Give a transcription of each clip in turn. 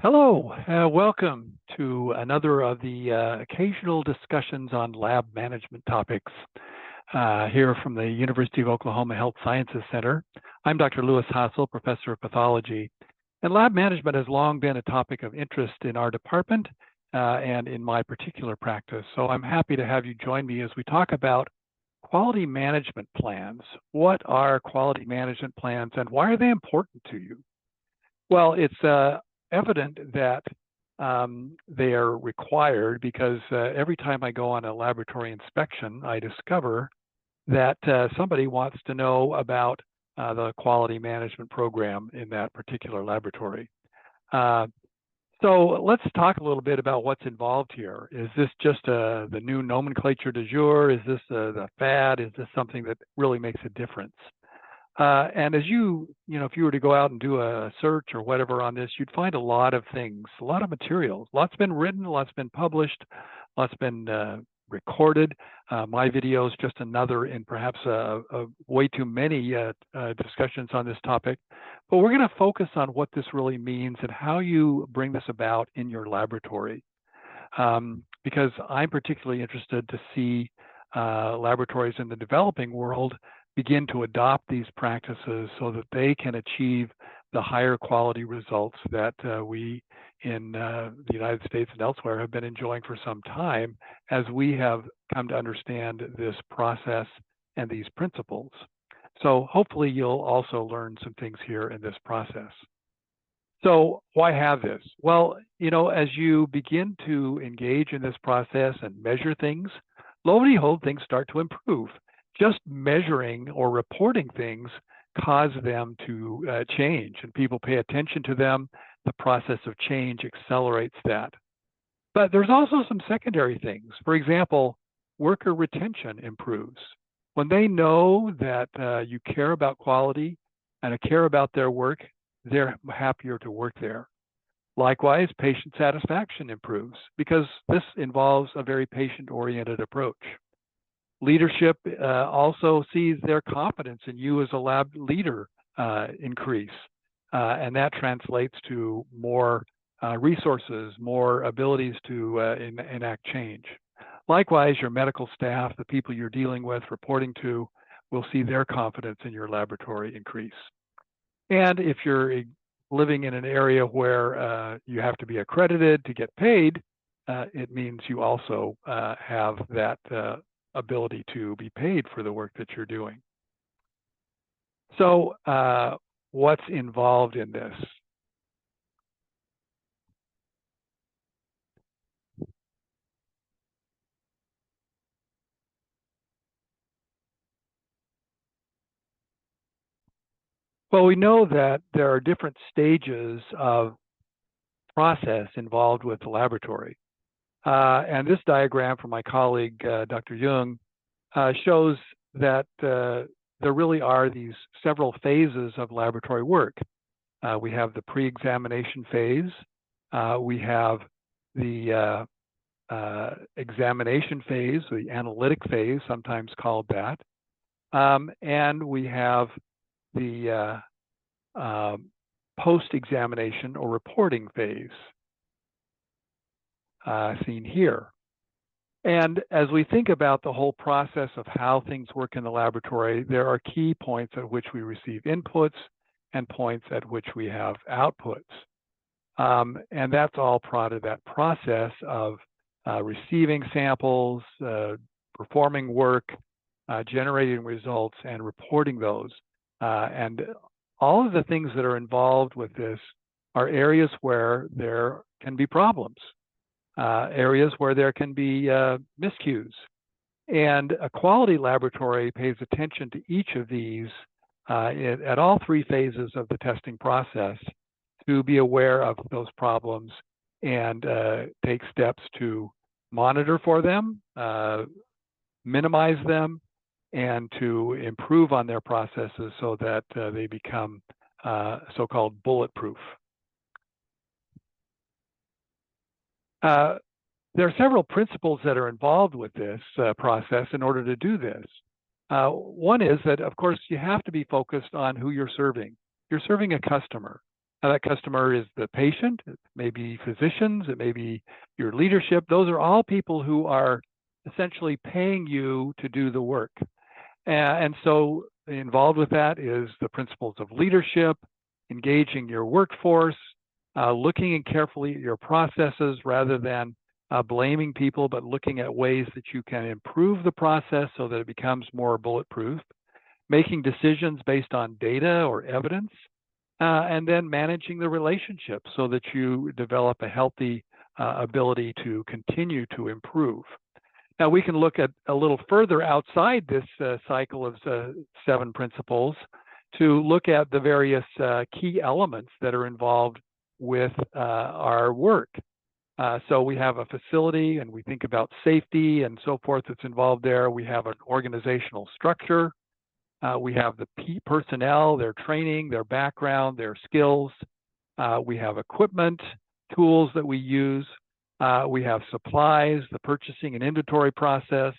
Hello, welcome to another of the occasional discussions on lab management topics here from the University of Oklahoma Health Sciences Center. I'm Dr. Louis Hassel, Professor of Pathology, and lab management has long been a topic of interest in our department and in my particular practice. So I'm happy to have you join me as we talk about quality management plans. What are quality management plans and why are they important to you? Well, it's evident that they are required because every time I go on a laboratory inspection, I discover that somebody wants to know about the quality management program in that particular laboratory. Uh, so let's talk a little bit about what's involved here. Is this just the new nomenclature du jour? Is this the fad? Is this something that really makes a difference? And as if you were to go out and do a search or whatever on this, you'd find a lot of things, a lot of materials. Lots been written, lots been published, lots been recorded. My video is just another in perhaps way too many discussions on this topic. But we're going to focus on what this really means and how you bring this about in your laboratory. Because I'm particularly interested to see laboratories in the developing world begin to adopt these practices so that they can achieve the higher quality results that we in the United States and elsewhere have been enjoying for some time as we have come to understand this process and these principles. So hopefully you'll also learn some things here in this process. So why have this? Well, as you begin to engage in this process and measure things, lo and behold, things start to improve. Just measuring or reporting things cause them to change, and people pay attention to them. The process of change accelerates that. But there's also some secondary things. For example, worker retention improves. When they know that you care about quality and care about their work, they're happier to work there. Likewise, patient satisfaction improves because this involves a very patient-oriented approach. Leadership also sees their confidence in you as a lab leader increase, and that translates to more resources, more abilities to enact change. Likewise, your medical staff, the people you're dealing with, reporting to, will see their confidence in your laboratory increase. And if you're living in an area where you have to be accredited to get paid, it means you also have that ability to be paid for the work that you're doing. So what's involved in this? Well, we know that there are different stages of process involved with the laboratory. And this diagram from my colleague, Dr. Jung, shows that there really are these several phases of laboratory work. We have the pre-examination phase. We have the examination phase, the analytic phase, sometimes called that. And we have the post-examination or reporting phase, seen here. And as we think about the whole process of how things work in the laboratory, there are key points at which we receive inputs and points at which we have outputs. And that's all part of that process of receiving samples, performing work, generating results, and reporting those. And all of the things that are involved with this are areas where there can be problems. Areas where there can be miscues. And a quality laboratory pays attention to each of these at all three phases of the testing process to be aware of those problems and take steps to monitor for them, minimize them, and to improve on their processes so that they become so-called bulletproof. There are several principles that are involved with this process in order to do this. One is that, of course, you have to be focused on who you're serving. You're serving a customer. That customer is the patient, it may be physicians, it may be your leadership. Those are all people who are essentially paying you to do the work. And so involved with that is the principles of leadership, engaging your workforce, looking carefully at your processes rather than blaming people, but looking at ways that you can improve the process so that it becomes more bulletproof, making decisions based on data or evidence, and then managing the relationship so that you develop a healthy ability to continue to improve. Now, we can look at a little further outside this cycle of 7 principles to look at the various key elements that are involved with our work. So we have a facility and we think about safety and so forth that's involved there. We have an organizational structure. We have the personnel, their training, their background, their skills. We have equipment, tools that we use. We have supplies, the purchasing and inventory process.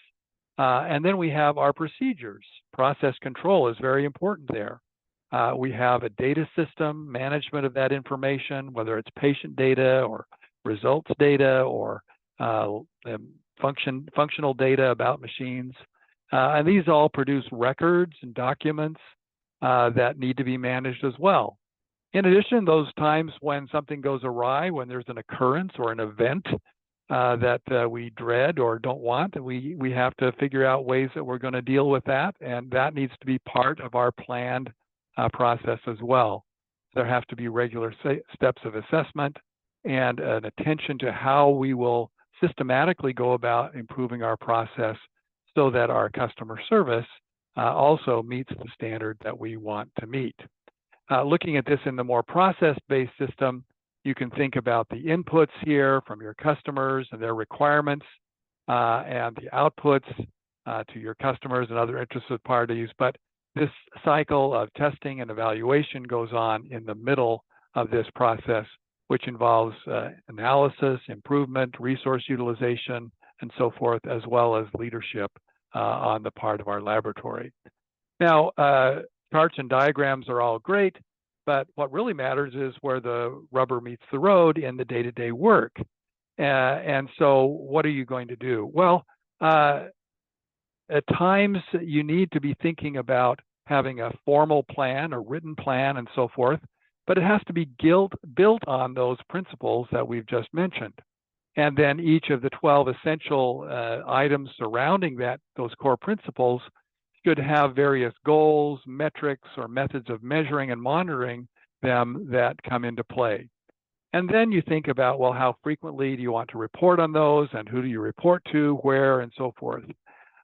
And then we have our procedures. Process control is very important there. We have a data system, management of that information, whether it's patient data or results data or functional data about machines. And these all produce records and documents that need to be managed as well. In addition, those times when something goes awry, when there's an occurrence or an event that we dread or don't want, we have to figure out ways that we're going to deal with that, and that needs to be part of our planned process as well. There have to be regular steps of assessment and an attention to how we will systematically go about improving our process so that our customer service also meets the standard that we want to meet. Looking at this in the more process-based system, you can think about the inputs here from your customers and their requirements and the outputs to your customers and other interested parties. But this cycle of testing and evaluation goes on in the middle of this process, which involves analysis, improvement, resource utilization, and so forth, as well as leadership on the part of our laboratory. Now, charts and diagrams are all great, but what really matters is where the rubber meets the road in the day-to-day work. And so what are you going to do? Well, at times you need to be thinking about having a formal plan, a written plan, and so forth, but it has to be built on those principles that we've just mentioned. And then each of the 12 essential items surrounding those core principles should have various goals, metrics, or methods of measuring and monitoring them that come into play. And then you think about, well, how frequently do you want to report on those, and who do you report to, where, and so forth.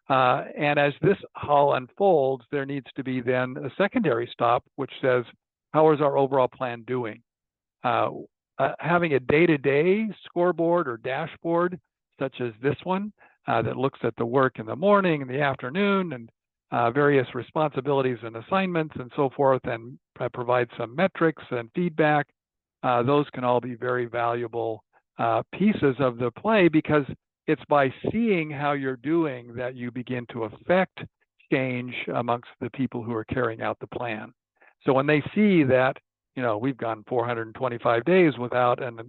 And as this all unfolds, there needs to be then a secondary stop, which says, how is our overall plan doing? Having a day-to-day scoreboard or dashboard, such as this one, that looks at the work in the morning and the afternoon and various responsibilities and assignments and so forth, and provide some metrics and feedback. Those can all be very valuable pieces of the play, because it's by seeing how you're doing that you begin to affect change amongst the people who are carrying out the plan. So when they see that, we've gone 425 days without an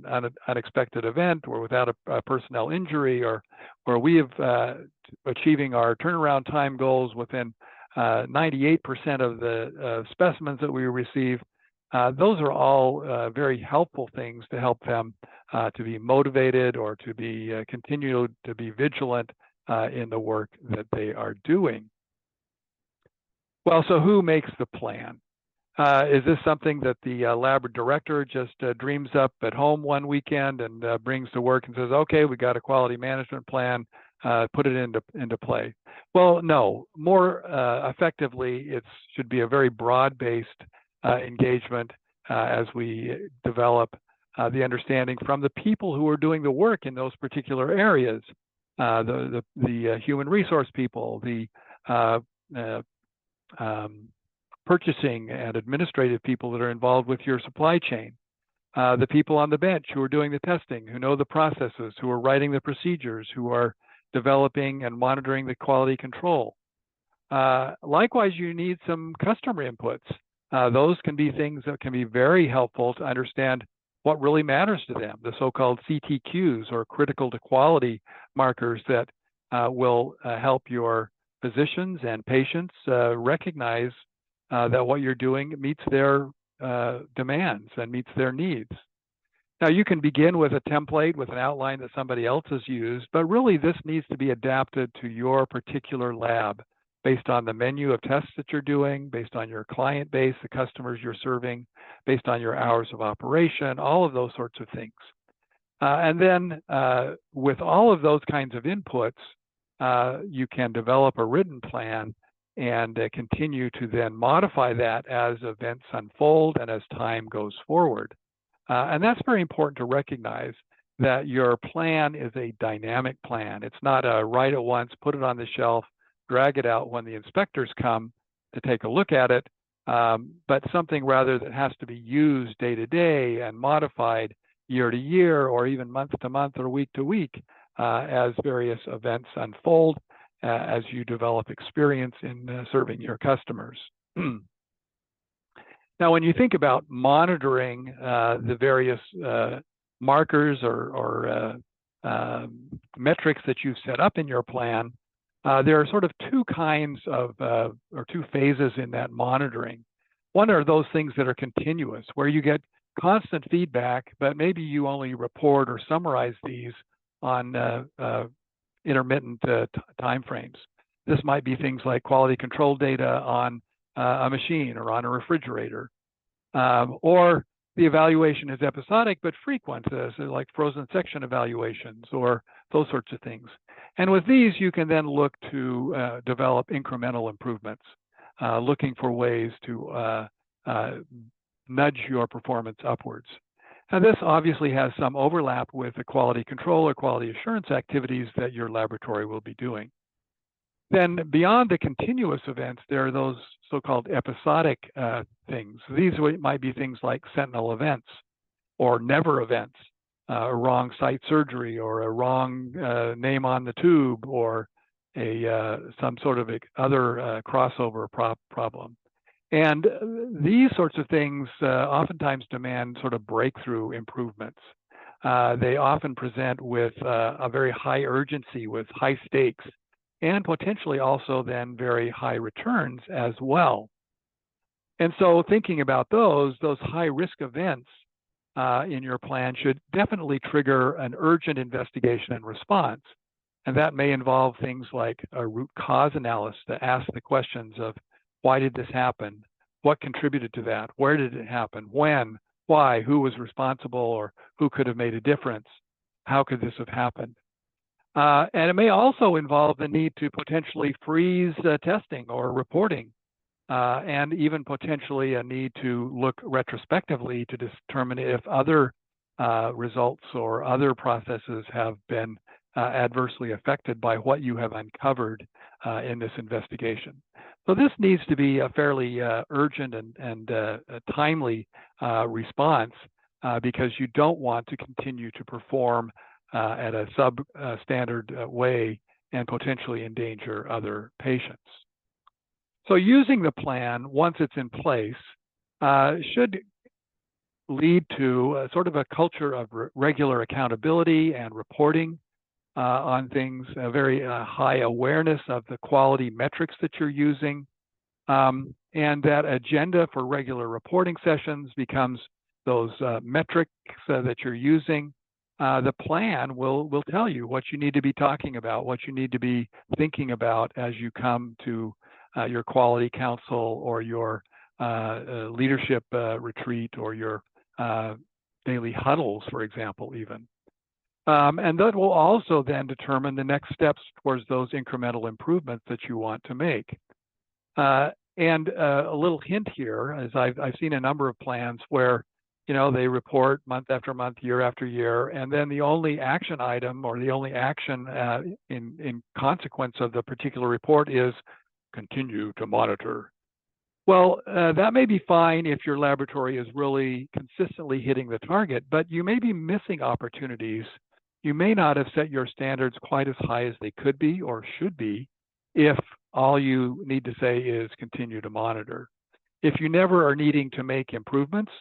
unexpected event or without a personnel injury, or we have achieving our turnaround time goals within 98% of the specimens that we receive, those are all very helpful things to help them to be motivated or to be continue to be vigilant in the work that they are doing. Well, so who makes the plan? Is this something that the lab director just dreams up at home one weekend and brings to work and says, okay, we got a quality management plan, put it into play? Well, no. More effectively, it should be a very broad-based engagement as we develop the understanding from the people who are doing the work in those particular areas, the human resource people, the purchasing and administrative people that are involved with your supply chain, the people on the bench who are doing the testing, who know the processes, who are writing the procedures, who are developing and monitoring the quality control. Likewise, you need some customer inputs. Those can be things that can be very helpful to understand what really matters to them, the so-called CTQs, or critical to quality markers that will help your physicians and patients recognize that what you're doing meets their demands and meets their needs. Now, you can begin with a template with an outline that somebody else has used, but really this needs to be adapted to your particular lab based on the menu of tests that you're doing, based on your client base, the customers you're serving, based on your hours of operation, all of those sorts of things. And then with all of those kinds of inputs, you can develop a written plan and continue to then modify that as events unfold and as time goes forward. And that's very important to recognize, that your plan is a dynamic plan. It's not a write it once, put it on the shelf, drag it out when the inspectors come to take a look at it, but something rather that has to be used day to day and modified year to year, or even month to month or week to week as various events unfold, as you develop experience in serving your customers. Now, when you think about monitoring the various markers or metrics that you've set up in your plan, there are sort of two kinds of, or two phases in that monitoring. One are those things that are continuous, where you get constant feedback, but maybe you only report or summarize these on intermittent time frames. This might be things like quality control data on a machine or on a refrigerator, or the evaluation is episodic but frequent, so like frozen section evaluations or those sorts of things. And with these, you can then look to develop incremental improvements, looking for ways to nudge your performance upwards. Now, this obviously has some overlap with the quality control or quality assurance activities that your laboratory will be doing. Then beyond the continuous events, there are those so-called episodic things. These might be things like sentinel events or never events, a wrong site surgery or a wrong name on the tube, or some sort of other crossover problem. And these sorts of things oftentimes demand sort of breakthrough improvements. They often present with a very high urgency, with high stakes, and potentially also then very high returns as well. And so thinking about those high risk events in your plan should definitely trigger an urgent investigation and response. And that may involve things like a root cause analysis to ask the questions of, why did this happen? What contributed to that? Where did it happen? When? Why? Who was responsible, or who could have made a difference? How could this have happened? And it may also involve the need to potentially freeze testing or reporting, and even potentially a need to look retrospectively to determine if other results or other processes have been adversely affected by what you have uncovered in this investigation. So this needs to be a fairly urgent and a timely response, because you don't want to continue to perform at a substandard way and potentially endanger other patients. So using the plan, once it's in place, should lead to sort of a culture of regular accountability and reporting on things, a very high awareness of the quality metrics that you're using, and that agenda for regular reporting sessions becomes those metrics that you're using. The plan will tell you what you need to be talking about, what you need to be thinking about as you come to your quality council or your leadership retreat, or your daily huddles, for example, even. And that will also then determine the next steps towards those incremental improvements that you want to make. And a little hint here is I've seen a number of plans where, they report month after month, year after year, and then the only action item or the only action in consequence of the particular report is continue to monitor. Well, that may be fine if your laboratory is really consistently hitting the target, but you may be missing opportunities. You may not have set your standards quite as high as they could be or should be if all you need to say is continue to monitor. If you never are needing to make improvements,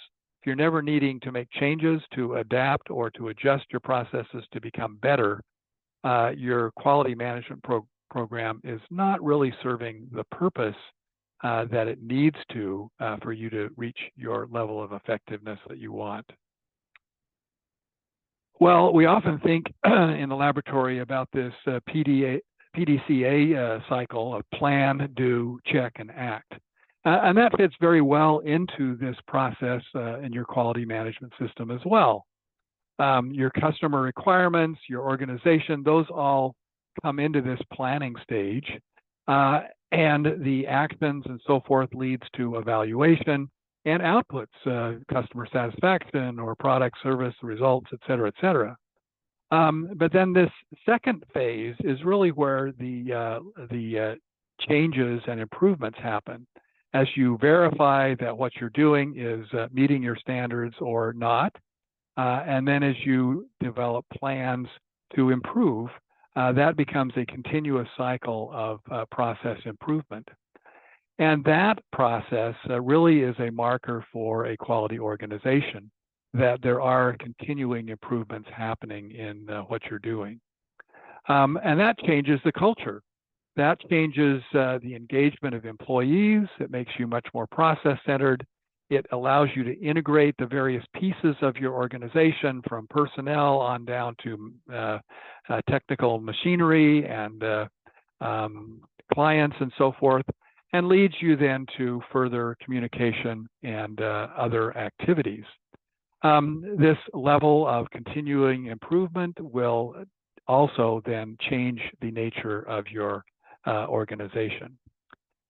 if you're never needing to make changes to adapt or to adjust your processes to become better, your quality management program is not really serving the purpose that it needs to for you to reach your level of effectiveness that you want. Well, we often think in the laboratory about this PDCA cycle of plan, do, check, and act. And that fits very well into this process in your quality management system as well. Your customer requirements, your organization, those all come into this planning stage. And the actions and so forth leads to evaluation and outputs, customer satisfaction or product, service, results, et cetera, et cetera. But then this second phase is really where the changes and improvements happen. As you verify that what you're doing is meeting your standards or not, and then as you develop plans to improve, that becomes a continuous cycle of process improvement. And that process really is a marker for a quality organization, that there are continuing improvements happening in what you're doing. And that changes the culture. That changes the engagement of employees. It makes you much more process-centered. It allows you to integrate the various pieces of your organization, from personnel on down to technical machinery and clients and so forth, and leads you then to further communication and other activities. This level of continuing improvement will also then change the nature of your organization.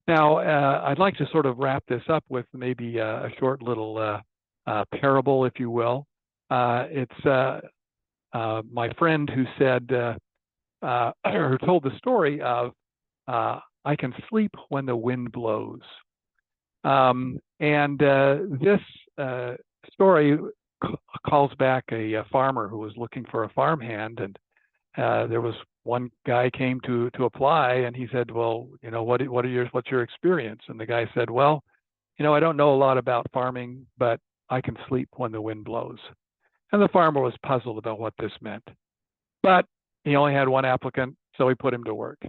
Now, I'd like to sort of wrap this up with maybe a short little parable, if you will. It's my friend who said, or told the story of, I can sleep when the wind blows. This story calls back a farmer who was looking for a farmhand, and there was one guy came to apply, and he said, well, you know, what's your experience? And the guy said, well, you know, I don't know a lot about farming, but I can sleep when the wind blows. And the farmer was puzzled about what this meant, but he only had one applicant, so he put him to work.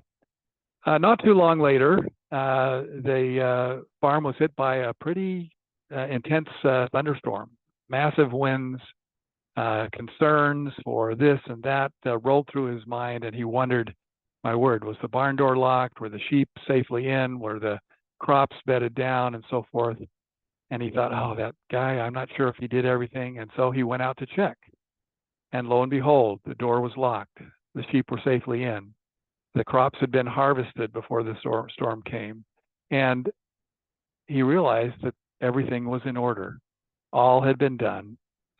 Not too long later, the farm was hit by a pretty intense thunderstorm, massive winds. Concerns for this and that rolled through his mind, and he wondered, my word, was the barn door locked? Were the sheep safely in? Were the crops bedded down and so forth? And he thought, oh, that guy, I'm not sure if he did everything. And so he went out to check. And lo and behold, the door was locked. The sheep were safely in. The crops had been harvested before the storm came. And he realized that everything was in order. All had been done,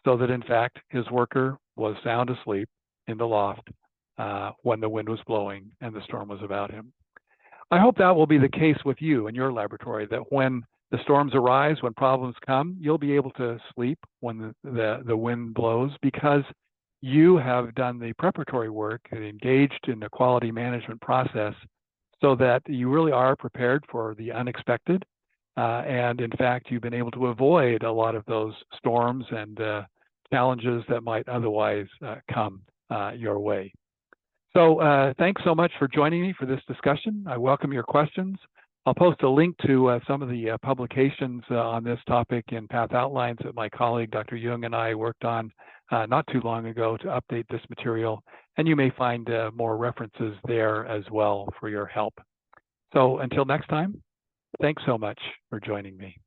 so that in fact his worker was sound asleep in the loft when the wind was blowing and the storm was about him. I hope that will be the case with you in your laboratory, that when the storms arise, when problems come, you'll be able to sleep when the wind blows, because you have done the preparatory work and engaged in the quality management process so that you really are prepared for the unexpected. And in fact, you've been able to avoid a lot of those storms and challenges that might otherwise come your way. So thanks so much for joining me for this discussion. I welcome your questions. I'll post a link to some of the publications on this topic in Path Outlines that my colleague, Dr. Jung, and I worked on not too long ago to update this material. And you may find more references there as well for your help. So until next time, thanks so much for joining me.